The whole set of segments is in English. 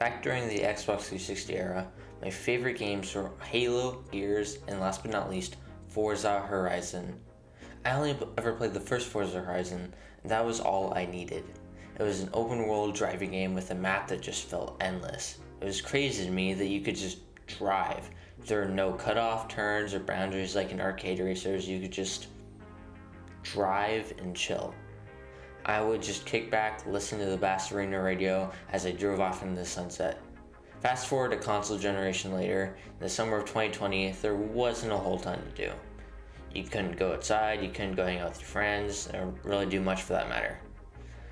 Back during the Xbox 360 era, my favorite games were Halo, Gears, and last but not least, Forza Horizon. I only ever played the first Forza Horizon, and that was all I needed. It was an open world driving game with a map that just felt endless. It was crazy to me that you could just drive. There were no cutoff turns or boundaries like in arcade racers, you could just drive and chill. I would just kick back, listen to the Bass Arena radio as I drove off into the sunset. Fast forward a console generation later, in the summer of 2020, there wasn't a whole ton to do. You couldn't go outside, you couldn't go hang out with your friends, or really do much for that matter.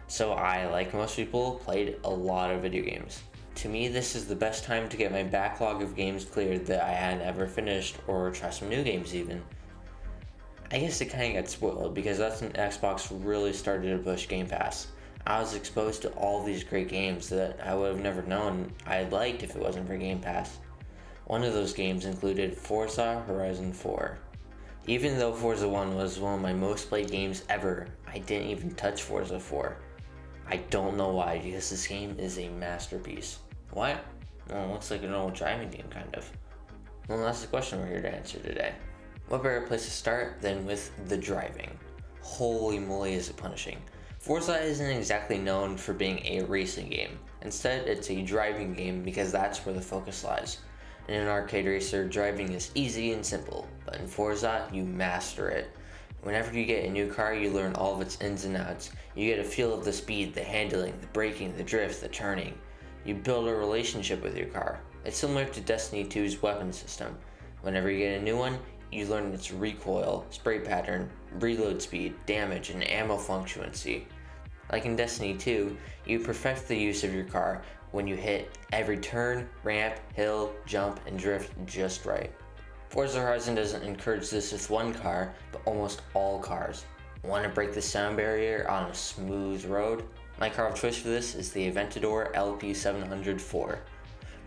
So I, like most people, played a lot of video games. To me, this is the best time to get my backlog of games cleared that I hadn't ever finished, or try some new games even. I guess it kind of got spoiled because that's when Xbox really started to push Game Pass. I was exposed to all these great games that I would have never known I'd liked if it wasn't for Game Pass. One of those games included Forza Horizon 4. Even though Forza 1 was one of my most played games ever, I didn't even touch Forza 4. I don't know why, because this game is a masterpiece. Why? Well, it looks like an old driving game, kind of. Well, that's the question we're here to answer today. What better place to start than with the driving? Holy moly, is it punishing. Forza isn't exactly known for being a racing game. Instead, it's a driving game because that's where the focus lies. In an arcade racer, driving is easy and simple, but in Forza, you master it. Whenever you get a new car, you learn all of its ins and outs. You get a feel of the speed, the handling, the braking, the drift, the turning. You build a relationship with your car. It's similar to Destiny 2's weapon system. Whenever you get a new one, you learn its recoil, spray pattern, reload speed, damage, and ammo fluctuancy. Like in Destiny 2, you perfect the use of your car when you hit every turn, ramp, hill, jump, and drift just right. Forza Horizon doesn't encourage this with one car, but almost all cars. Want to break the sound barrier on a smooth road? My car of choice for this is the Aventador LP704.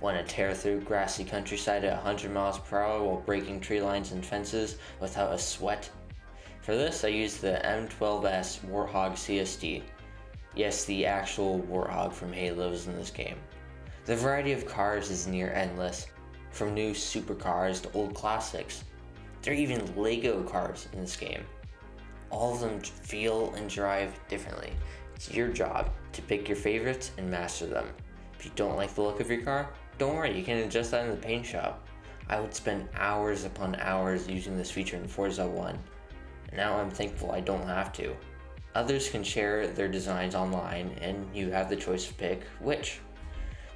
Want to tear through grassy countryside at 100 miles per hour while breaking tree lines and fences without a sweat? For this, I used the M12S Warthog CSD. Yes, the actual Warthog from Halo is in this game. The variety of cars is near endless, from new supercars to old classics. There are even Lego cars in this game. All of them feel and drive differently. It's your job to pick your favorites and master them. If you don't like the look of your car, don't worry, you can adjust that in the paint shop. I would spend hours upon hours using this feature in Forza 1, and now I'm thankful I don't have to. Others can share their designs online, and you have the choice to pick which.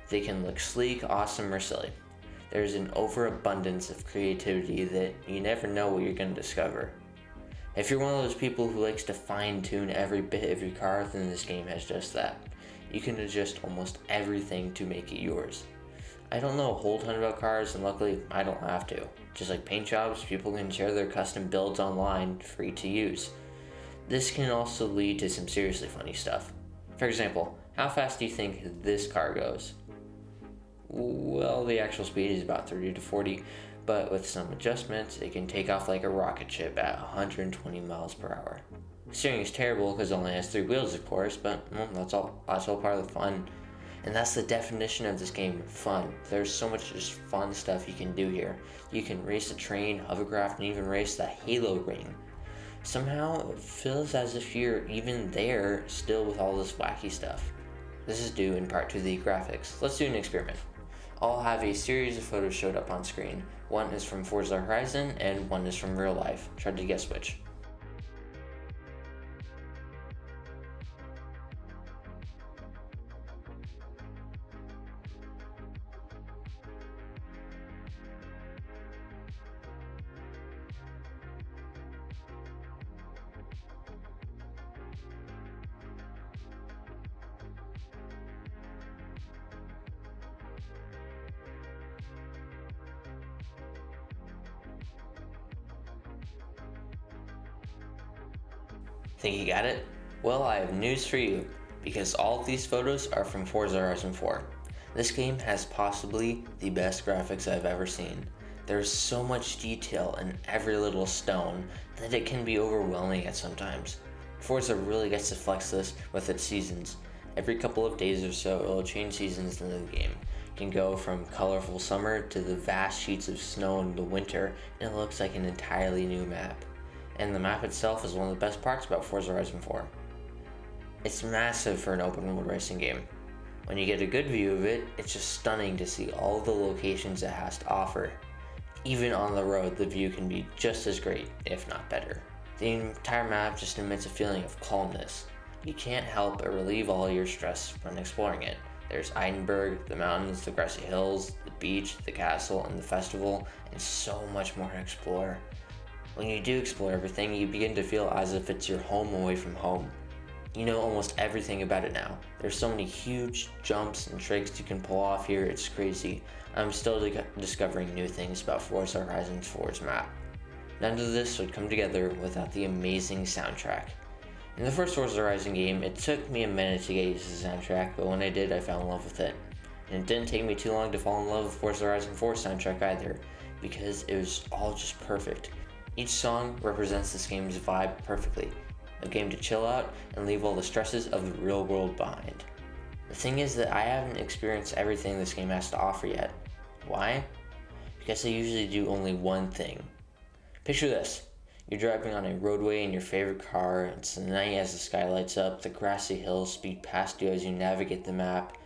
They can look sleek, awesome, or silly. There's an overabundance of creativity that you never know what you're going to discover. If you're one of those people who likes to fine-tune every bit of your car, then this game has just that. You can adjust almost everything to make it yours. I don't know a whole ton about cars, and luckily I don't have to. Just like paint jobs, people can share their custom builds online, free to use. This can also lead to some seriously funny stuff. For example, how fast do you think this car goes? Well, the actual speed is about 30 to 40, but with some adjustments, it can take off like a rocket ship at 120 miles per hour. Steering is terrible because it only has 3 wheels, of course, but that's all part of the fun. And that's the definition of this game, fun. There's so much just fun stuff you can do here. You can race a train, hovercraft, and even race the Halo ring. Somehow, it feels as if you're even there still with all this wacky stuff. This is due in part to the graphics. Let's do an experiment. I'll have a series of photos showed up on screen. One is from Forza Horizon, and one is from real life. Try to guess which. Think you got it? Well, I have news for you, because all of these photos are from Forza Horizon 4. This game has possibly the best graphics I've ever seen. There's so much detail in every little stone that it can be overwhelming at sometimes. Forza really gets to flex this with its seasons. Every couple of days or so, it will change seasons in the game. You can go from colorful summer to the vast sheets of snow in the winter, and it looks like an entirely new map. And the map itself is one of the best parts about Forza Horizon 4. It's massive for an open world racing game. When you get a good view of it, it's just stunning to see all the locations it has to offer. Even on the road, the view can be just as great, if not better. The entire map just emits a feeling of calmness. You can't help but relieve all your stress when exploring it. There's Edinburgh, the mountains, the grassy hills, the beach, the castle, and the festival, and so much more to explore. When you do explore everything, you begin to feel as if it's your home away from home. You know almost everything about it now. There's so many huge jumps and tricks you can pull off here, it's crazy. I'm still discovering new things about Forza Horizon 4's map. None of this would come together without the amazing soundtrack. In the first Forza Horizon game, it took me a minute to get used to the soundtrack, but when I did, I fell in love with it. And it didn't take me too long to fall in love with Forza Horizon 4's soundtrack either, because it was all just perfect. Each song represents this game's vibe perfectly. A game to chill out and leave all the stresses of the real world behind. The thing is that I haven't experienced everything this game has to offer yet. Why? Because I usually do only one thing. Picture this. You're driving on a roadway in your favorite car, it's the night as the sky lights up, the grassy hills speed past you as you navigate the map,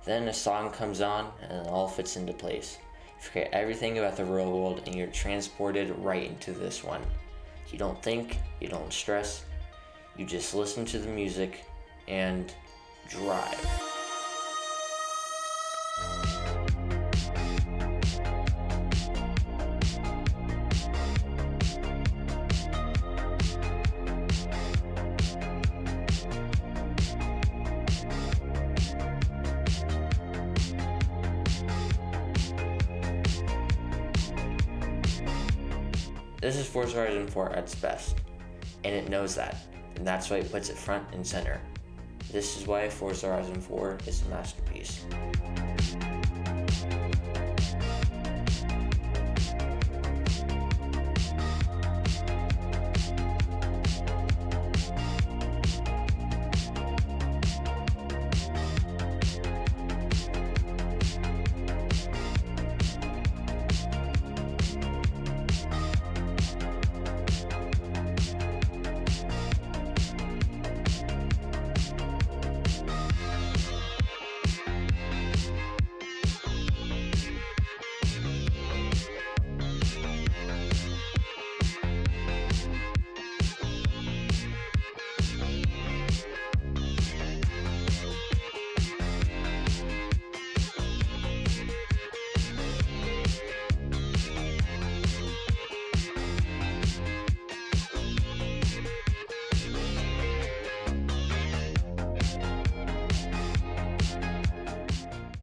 then a song comes on and it all fits into place. You forget everything about the real world and you're transported right into this one. You don't think, you don't stress, you just listen to the music and drive. This is Forza Horizon 4 at its best, and it knows that, and that's why it puts it front and center. This is why Forza Horizon 4 is a masterpiece.